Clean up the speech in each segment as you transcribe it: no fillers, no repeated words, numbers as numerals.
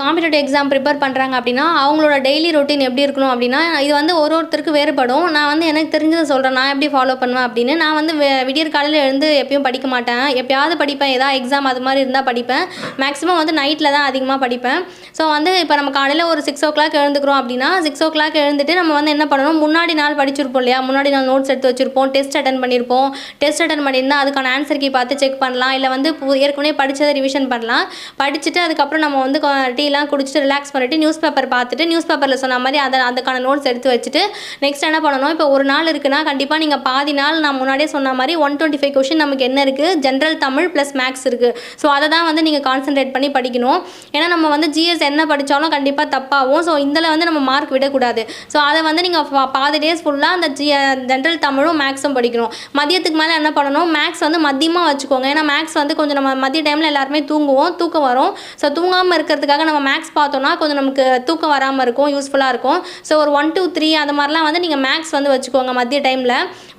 Competitive exam prepare பண்ணுறாங்க அப்படின்னா அவங்களோட டெய்லி ரொட்டீன் எப்படி இருக்கணும் அப்படின்னா இது வந்து ஒருத்தருக்கு வேறுபடும். நான் வந்து எனக்கு தெரிஞ்சதை சொல்கிறேன், நான் எப்படி ஃபாலோ பண்ணுவேன் அப்படின்னு. நான் வந்து விடியற் காலையில் எழுந்து எப்பயும் படிக்க மாட்டேன், எப்பயாவது படிப்பேன், ஏதாவது எக்ஸாம் அது மாதிரி இருந்தால் படிப்பேன். மேக்ஸிமம் வந்து நைட்டில் தான் அதிகமாக படிப்பேன். ஸோ வந்து இப்போ நம்ம காலையில் ஒரு 6 o'clock எழுந்துக்கிறோம் அப்படின்னா 6 o'clock எழுந்துட்டு நம்ம வந்து என்ன பண்ணணும், முன்னாடி நாள் படிச்சிருப்போம் இல்லையா, முன்னாடி நாள் நோட்ஸ் எடுத்து வச்சுருப்போம், டெஸ்ட் அட்டன் பண்ணியிருப்போம். டெஸ்ட் அட்டன் பண்ணியிருந்தால் அதுக்கான ஆன்சர் கீ பார்த்து செக் பண்ணலாம், இல்லை வந்து ஏற்கனவே படித்ததை ரிவிஷன் பண்ணலாம். படிச்சுட்டு அதுக்கப்புறம் நம்ம வந்து டீலாம் குடிச்சிட்டு ரிலாக்ஸ் பண்ணிவிட்டு நியூஸ் பேப்பர் பார்த்துட்டு நியூஸ் பேப்பரில் சொன்ன மாதிரி அதுக்கான நோட்ஸ் எடுத்து வச்சுட்டு நெக்ஸ்ட் என்ன பண்ணணும், இப்போ ஒரு நாள் இருக்குன்னா கண்டிப்பாக நீங்கள் பாதி நாள் நான் முன்னாடியே சொன்ன மாதிரி 125 கொஷின் நமக்கு என்ன இருக்குது, ஜென்ரல் தமிழ் ப்ளஸ் மேக்ஸ் இருக்குது. ஸோ அதை தான் வந்து நீங்கள் கான்சன்ட்ரேட் பண்ணி படிக்கணும். ஏன்னா நம்ம வந்து ஜிஎஸ் என்ன படித்தாலும் கண்டிப்பாக தப்பாகும். ஸோ இதில் வந்து நம்ம மார்க் விடக்கூடாது. ஸோ அதை வந்து நீங்கள் பாதி டேஸ் ஃபுல்லாக அந்த ஜென்ரல் தமிழும் மேக்ஸும் படிக்கணும். மதியத்துக்கு மேலே என்ன பண்ணணும், மேக்ஸ் வந்து மதியமாக வச்சுக்கோங்க. ஏன்னா மேக்ஸ் வந்து கொஞ்சம் நம்ம மதிய டைமில் எல்லாருமே தூக்கம் வரும். ஸோ தூங்காமல் இருக்கிறதுக்காக நம்ம மேக்ஸ் பார்த்தோன்னா கொஞ்சம் நமக்கு தூக்கம் வராமல் இருக்கும், யூஸ்ஃபுல்லாக இருக்கும். ஸோ ஒரு 1 2 3 அந்த மாதிரிலாம் வந்து நீங்கள் மேக்ஸ் வந்து வச்சுக்கோங்க. மதிய டைமில்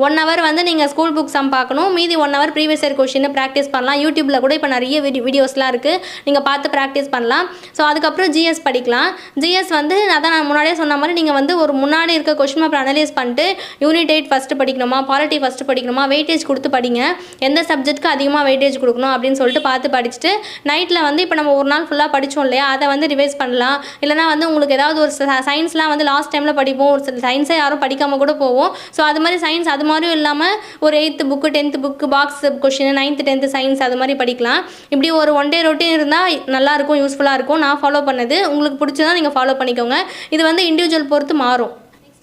1 hour வந்து நீங்கள் ஸ்கூல் புக் சம் பார்க்கணும், மீதி 1 hour previous year question practice பண்ணலாம். யூடியூப்பில் கூட இப்போ நிறைய வீடியோஸ்லாம் இருக்குது, நீங்கள் பார்த்து ப்ராக்டிஸ் பண்ணலாம். ஸோ அதுக்கப்புறம் ஜிஎஸ் படிக்கலாம். ஜிஎஸ் வந்து அதான் நான் முன்னாடியே சொன்ன மாதிரி நீங்கள் வந்து ஒரு முன்னாடி இருக்க கொஷின் பேப்பர் அனலைஸ் பண்ணிட்டு யூனிட் 8 ஃபஸ்ட்டு படிக்கணுமா, பாலிட்டி ஃபஸ்ட்டு படிக்கணுமா, வெயிட்டேஜ் கொடுத்து படிங்க. எந்த சப்ஜெக்ட்டுக்கு அதிகமாக வெயிட்டேஜ் கொடுக்கணும் அப்படின்னு சொல்லிட்டு பார்த்து படிச்சுட்டு நைட்டில் வந்து இப்போ நம்ம ஒரு நாள் ஃபுல்லாக படித்தோம் இல்லையா, அதை வந்து ரிவைஸ் பண்ணலாம். இல்லைனா வந்து உங்களுக்கு ஏதாவது ஒரு சயின்ஸ்லாம் வந்து லாஸ்ட் டைமில் படிப்போம், ஒரு சில சயின்ஸை யாரும் படிக்காமல் கூட போவோம். ஸோ அது மாதிரி சயின்ஸ் அது மாதிரியும் இல்லாமல் ஒரு 8th book 10th book box question 9th 10th science அது மாதிரி படிக்கலாம். இப்படி ஒரு 1 day ரொட்டீன் இருந்தால் நல்லாயிருக்கும், யூஸ்ஃபுல்லாக இருக்கும். நான் ஃபாலோ பண்ணது உங்களுக்கு பிடிச்சதா நீங்கள் ஃபாலோ பண்ணிக்கோங்க. இது வந்து இண்டிவிஜுவல் பொறுத்து மாறும்.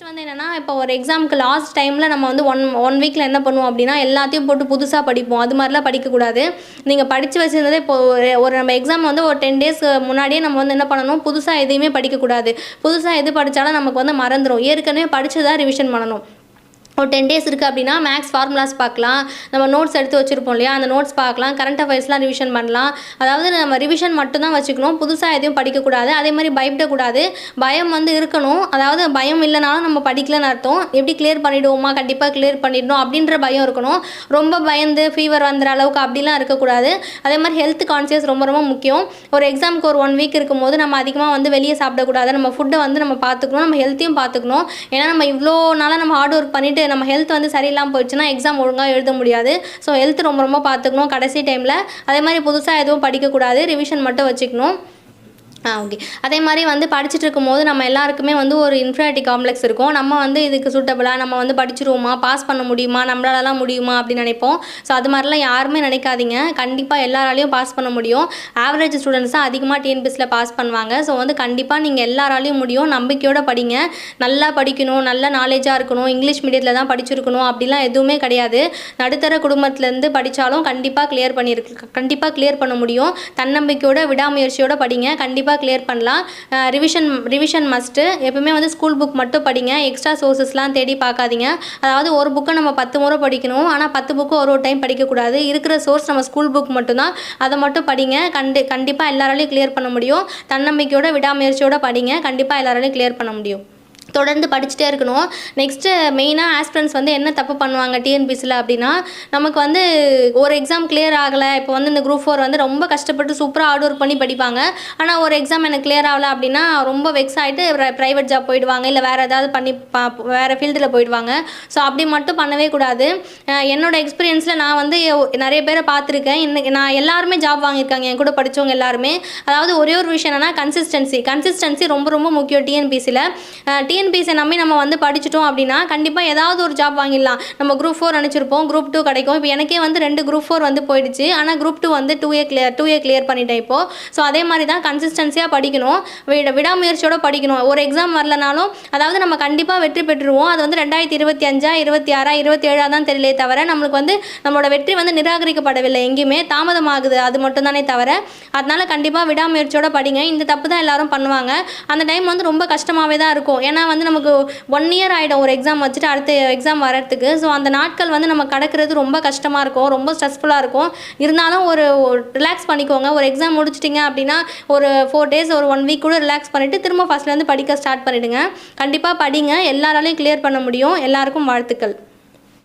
வந்து என்னென்னா இப்போ ஒரு எக்ஸாமுக்கு லாஸ்ட் டைமில் நம்ம வந்து ஒன் வீக்கில் என்ன பண்ணுவோம் அப்படின்னா எல்லாத்தையும் போட்டு புதுசாக படிப்போம். அது மாதிரிலாம் படிக்கக்கூடாது. நீங்கள் படித்து வச்சுருந்ததே இப்போ ஒரு நம்ம எக்ஸாம் வந்து ஒரு 10 days முன்னாடியே நம்ம வந்து என்ன பண்ணணும், புதுசாக எதையுமே படிக்கக்கூடாது. புதுசாக எது படித்தாலும் நமக்கு வந்து மறந்துடும். ஏற்கனவே படித்ததாக ரிவிஷன் பண்ணணும். ஒரு 10 days இருக்குது அப்படின்னா மேக்ஸ் ஃபார்முலாஸ் பார்க்கலாம், நம்ம நோட்ஸ் எடுத்து வச்சுருப்போம் இல்லையா, அந்த நோட்ஸ் பார்க்கலாம், கரண்ட் அஃபேர்ஸ்லாம் ரிவிஷன் பண்ணலாம். அதாவது நம்ம ரிவிஷன் மட்டும்தான் வச்சுக்கணும், புதுசாக எதையும் படிக்கக்கூடாது. அதே மாதிரி பயப்படக்கூடாது, பயம் வந்து இருக்கணும். அதாவது பயம் இல்லைனாலும் நம்ம படிக்கலன்னு அர்த்தம். எப்படி கிளியர் பண்ணிவிடுவோமா, கண்டிப்பாக கிளியர் பண்ணிடணும் அப்படின்ற பயம் இருக்கணும். ரொம்ப பயந்து ஃபீவர் வந்துற அளவுக்கு அப்படிலாம் இருக்கக்கூடாது. அதே மாதிரி ஹெல்த் கான்சியஸ் ரொம்ப ரொம்ப முக்கியம். ஒரு எக்ஸாமுக்கு ஒரு 1 week இருக்கும்போது நம்ம அதிகமாக வந்து வெளியே சாப்பிடக்கூடாது. நம்ம ஃபுட்டை வந்து நம்ம பார்த்துக்கணும், நம்ம ஹெல்த்தையும் பார்த்துக்கணும். ஏன்னா நம்ம இவ்வளோ நாளாக நம்ம ஹார்ட் ஒர்க் பண்ணிவிட்டு நம்ம ஹெல்த் வந்து சரியில்லாமல் போயிடுச்சுன்னா எக்ஸாம் ஒழுங்காக எழுத முடியாது. ஸோ ஹெல்த் ரொம்ப ரொம்ப பார்த்துக்கணும் கடைசி டைமில். அதே மாதிரி புதுசாக எதுவும் படிக்கக்கூடாது, ரிவிஷன் மட்டும் வச்சுக்கணும். ஓகே. அதே மாதிரி வந்து படிச்சுட்டு இருக்கும்போது நம்ம எல்லாருக்குமே வந்து ஒரு இன்ஃபீரியாரிட்டி காம்ப்ளெக்ஸ் இருக்கும். நம்ம வந்து இதுக்கு சூட்டபிளாக நம்ம வந்து படிச்சிருவோமா, பாஸ் பண்ண முடியுமா, நம்மளாலலாம் முடியுமா அப்படின்னு நினைப்போம். ஸோ அது மாதிரிலாம் யாருமே நினைக்காதீங்க. கண்டிப்பாக எல்லாராலையும் பாஸ் பண்ண முடியும். ஆவரேஜ் ஸ்டூடெண்ட்ஸ் தான் அதிகமாக டிஎன்பிஎஸ்சியில் பாஸ் பண்ணுவாங்க. ஸோ வந்து கண்டிப்பாக நீங்கள் எல்லாராலையும் முடியும். நம்பிக்கையோடு படிங்க. நல்லா படிக்கணும், நல்ல நாலேஜாக இருக்கணும், இங்கிலீஷ் மீடியத்தில் தான் படிச்சிருக்கணும் அப்படிலாம் எதுவுமே கிடையாது. நடுத்தர குடும்பத்துலேருந்து படித்தாலும் கண்டிப்பாக கிளியர் பண்ண முடியும். தன்னம்பிக்கையோட விடாமுயற்சியோட படிங்க, கண்டிப்பாக கிளியர் பண்ணலாம். Revision must. எப்பவுமே வந்து ஸ்கூல் புக் மட்டும் படிங்க, எக்ஸ்ட்ரா சோர்சஸ்லாம் தேடி பார்க்காதீங்க. அதாவது ஒரு புக்கை நம்ம 10 முறை படிக்கணும், ஆனால் 10 புக்கு ஒரு டைம் படிக்கக்கூடாது. இருக்கிற சோர்ஸ் நம்ம ஸ்கூல் புக் மட்டும்தான், அதை மட்டும் படிங்க. கண்டிப்பாக எல்லாராலையும் கிளியர் பண்ண முடியும். தன்னம்பிக்கையோட விடாமுயற்சியோட படிங்க, கண்டிப்பாக எல்லாராலையும் கிளியர் பண்ண முடியும். தொடர்ந்து படிச்சுட்டே இருக்கணும். நெக்ஸ்ட்டு மெயினாக ஆஸ்பிரண்ட்ஸ் வந்து என்ன தப்பு பண்ணுவாங்க டிஎன்பிஎஸ்சியில் அப்படின்னா, நமக்கு வந்து ஒரு எக்ஸாம் கிளியர் ஆகலை. இப்போ வந்து இந்த குரூப் 4 வந்து ரொம்ப கஷ்டப்பட்டு சூப்பராக ஹார்ட் ஒர்க் பண்ணி படிப்பாங்க. ஆனால் ஒரு எக்ஸாம் எனக்கு கிளியர் ஆகலை அப்படின்னா ரொம்ப வெக்ஸ் ஆகிட்டு ப்ரைவேட் ஜாப் போயிடுவாங்க, இல்லை வேறு ஏதாவது பண்ணி வேறு ஃபீல்டில் போயிடுவாங்க. ஸோ அப்படி மட்டும் பண்ணவே கூடாது. என்னோடய எக்ஸ்பீரியன்ஸில் நான் வந்து நிறைய பேரை பார்த்துருக்கேன். இன்னைக்கு நான் எல்லாருமே ஜாப் வாங்கியிருக்காங்க, என் கூட படித்தவங்க எல்லாருமே. அதாவது ஒரே ஒரு விஷயம் என்னென்னா கன்சிஸ்டன்சி ரொம்ப ரொம்ப முக்கியம் டிஎன்பிஎஸ்சியில். டிஎன்பிஎஸ்சி நம்பி நம்ம வந்து படிச்சிட்டோம் அப்படின்னா கண்டிப்பாக ஏதாவது ஒரு ஜாப் வாங்கிடலாம். நம்ம குரூப் 4 நினச்சிருப்போம், குரூப் 2 கிடைக்கும். இப்போ எனக்கே வந்து 2 குரூப் 4 வந்து போயிடுச்சு, ஆனால் குரூப் 2 வந்து 2A கிளியர் பண்ணிட்டேன் இப்போது. ஸோ அதே மாதிரி தான் கன்சிஸ்டன்சியாக படிக்கணும், விடாமுயற்சியோடு படிக்கணும். ஒரு எக்ஸாம் வரலனாலும் அதாவது நம்ம கண்டிப்பாக வெற்றி பெற்றுருவோம். அது வந்து 2025 26 27 தான் தெரியலே தவிர நம்மளுக்கு வந்து நம்மளோட வெற்றி வந்து நிராகரிக்கப்படவில்லை, எங்கேயுமே தாமதமாகுது, அது மட்டும் தானே தவிர. அதனால கண்டிப்பாக விடாமுயற்சியோடு படிங்க. இந்த தப்பு தான் எல்லாரும் பண்ணுவாங்க. அந்த டைம் வந்து ரொம்ப கஷ்டமாகவே தான் இருக்கும். ஏன்னா வந்து நமக்கு 1 year ஆகிடும் ஒரு எக்ஸாம் வச்சுட்டு அடுத்த எக்ஸாம் வரத்துக்கு. ஸோ அந்த நாட்கள் வந்து நம்ம கடக்கிறது ரொம்ப கஷ்டமாக இருக்கும், ரொம்ப ஸ்ட்ரெஸ்ஃபுல்லாக இருக்கும். இருந்தாலும் ஒரு ரிலாக்ஸ் பண்ணிக்கோங்க. ஒரு எக்ஸாம் முடிச்சிட்டிங்க அப்படின்னா ஒரு 4 days ஒரு 1 week கூட ரிலாக்ஸ் பண்ணிவிட்டு திரும்ப ஃபஸ்ட்லேருந்து படிக்க ஸ்டார்ட் பண்ணிவிடுங்க. கண்டிப்பாக படிங்க, எல்லாராலையும் கிளியர் பண்ண முடியும். எல்லாருக்கும் வாழ்த்துக்கள்.